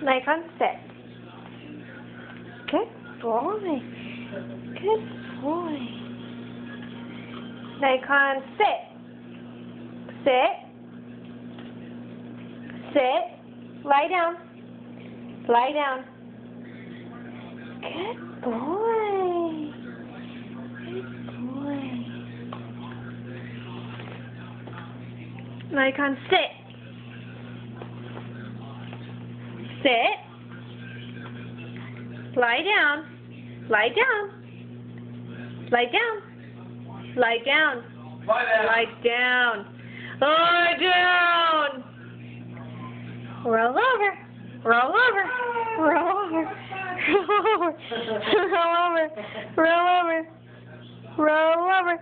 Nikon, sit. Good boy. Good boy. Nikon, sit. Sit. Sit. Lie down. Lie down. Good boy. Good boy. Nikon, sit. Sit. Lie down. Lie down. Lie down. Lie down. Lie down. Lie down. Roll over. Roll over. Roll over. Roll over. Roll over. Roll over. Roll over.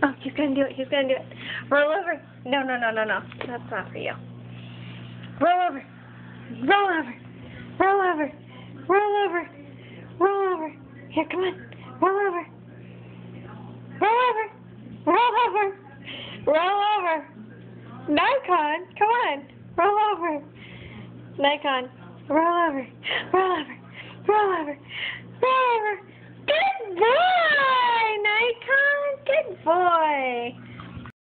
Oh, he's gonna do it. He's gonna do it. Roll over. No, no, no, no, no. That's not for you. Roll over. Roll over. Roll over. Roll over. Roll over. Here, come on. Roll over. Roll over. Roll over. Roll over. Nikon, come on. Roll over. Nikon, roll over. Roll over. Roll over. Roll over. Good boy, Nikon. Good boy.